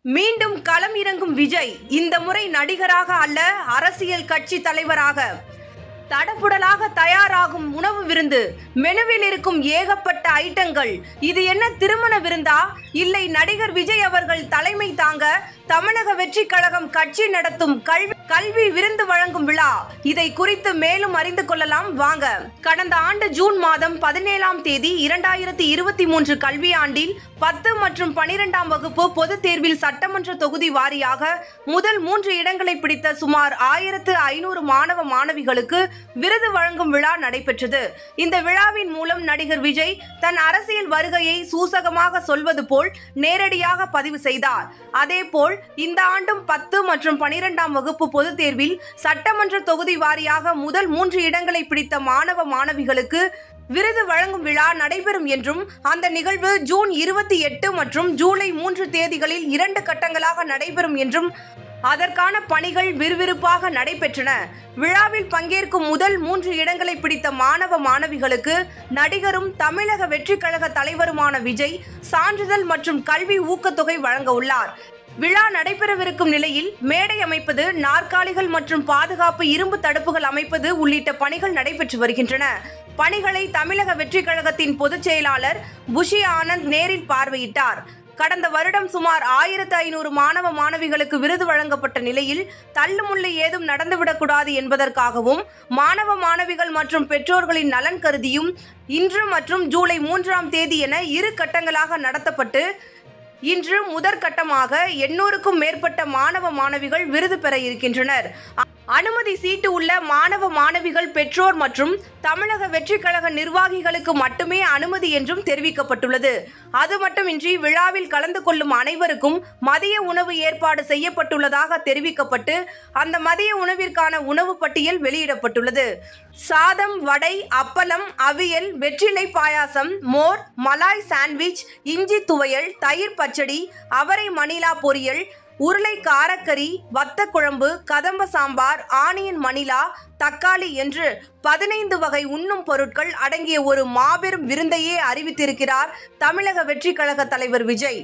மீண்டும் களம் இறங்கும் விஜய் இந்த முறை நடிகராக அல்ல, அரசியல் கட்சி தலைவராக. தடபுடலாக தயாராகும் உணவு விருந்து. மெனுவில் இருக்கும் ஏகப்பட்ட ஐட்டங்கள். இது என்ன திருமண விருந்தா, இல்லை நடிகர் விஜய் அவர்கள் தலைமை தாங்க தமிழக வெற்றி கழகம் கட்சி நடத்தும் கல்வி விருந்து வழங்கும் விழா? இதை குறித்து மேலும் அறிந்து கொள்ளலாம் வாங்க. கடந்த ஆண்டு ஜூன் மாதம் 17ஆம் தேதி 2023 கல்வியாண்டில் 10 மற்றும் 12ஆம் வகுப்பு பொதுத் தேர்வில் சட்டமன்ற தொகுதி வாரியாக முதல் 3 இடங்களை பிடித்த சுமார் 1500 மாணவ மாணவிகளுக்கு விருது வழங்கும் விழா நடைபெற்றது. இந்த விழாவின் மூலம் நடிகர் விஜய் தன் அரசியல் வருகையை சூசகமாக சொல்வது போல் நேரடியாக பதிவு செய்தார். அதேபோல் இந்த ஆண்டும் 10 மற்றும் 12ஆம் வகுப்பு பொதுத் தேர்வில் சட்டமன்ற தொகுதி வாரியாக முதல் 3 இடங்களை பிடித்த மாணவ மாணவிகளுக்கு விருது வழங்கும் விழா நடைபெறும் என்றும், அந்த நிகழ்வு ஜூன் 28 மற்றும் ஜூலை 3 தேதிகளில் 2 கட்டங்களாக நடைபெறும் என்றும், அதற்கான பணிகள் விறுவிறுப்பாக நடைபெற்றன. விழாவில் பங்கேற்கும் முதல் 3 இடங்களை பிடித்த மாணவ மாணவிகளுக்கு நடிகரும் தமிழக வெற்றி கழக தலைவருமான விஜய் சான்றிதழ் மற்றும் கல்வி ஊக்கத்தொகை வழங்க உள்ளார். விழா நடைபெறவிருக்கும் நிலையில் மேடை அமைப்பது, நாற்காலிகள் மற்றும் பாதுகாப்பு இரும்பு தடுப்புகள் அமைப்பது உள்ளிட்ட பணிகள் நடைபெற்று வருகின்றன. பணிகளை தமிழக வெற்றி கழகத்தின் பொதுச் செயலாளர் புஷி ஆனந்த் நேரில் பார்வையிட்டார். கடந்த வருடம் சுமார் 1500 மாணவ மாணவிகளுக்கு விருது வழங்கப்பட்ட நிலையில் தள்ளுமுள்ளு ஏதும் நடந்துவிடக்கூடாது என்பதற்காகவும், மாணவ மாணவிகள் மற்றும் பெற்றோர்களின் நலன் கருதியும் இன்று மற்றும் ஜூலை 3ஆம் தேதி என 2 கட்டங்களாக நடத்தப்பட்டு, இன்று முதற்கட்டமாக 800க்கும் மேற்பட்ட மாணவ மாணவிகள் விருது பெற இருக்கின்றனர். அனுமதி சீட்டு உள்ள மாணவ மாணவிகள், பெற்றோர் மற்றும் தமிழக வெற்றி கழக நிர்வாகிகளுக்கு மட்டுமே அனுமதி என்றும் தெரிவிக்கப்பட்டுள்ளது. அது மட்டுமின்றி விழாவில் கலந்து கொள்ளும் அனைவருக்கும் மதிய உணவு ஏற்பாடு செய்யப்பட்டுள்ளதாக தெரிவிக்கப்பட்டு, அந்த மதிய உணவிற்கான உணவு பட்டியல் வெளியிடப்பட்டுள்ளது. சாதம், வடை, அப்பளம், அவியல், வெற்றிலை பாயாசம், மோர், மலாய் சாண்ட்விச், இஞ்சி துவையல், தயிர் பச்சடி, அவரை மணிலா பொரியல், உருளை காரக்கறி, வத்த குழம்பு, கதம்ப சாம்பார், ஆனியன் மணிலா, தக்காளி என்று 15 வகை உண்ணும் பொருட்கள் அடங்கிய ஒரு மாபெரும் விருந்தையே அறிவித்திருக்கிறார் தமிழக வெற்றி கழக தலைவர் விஜய்.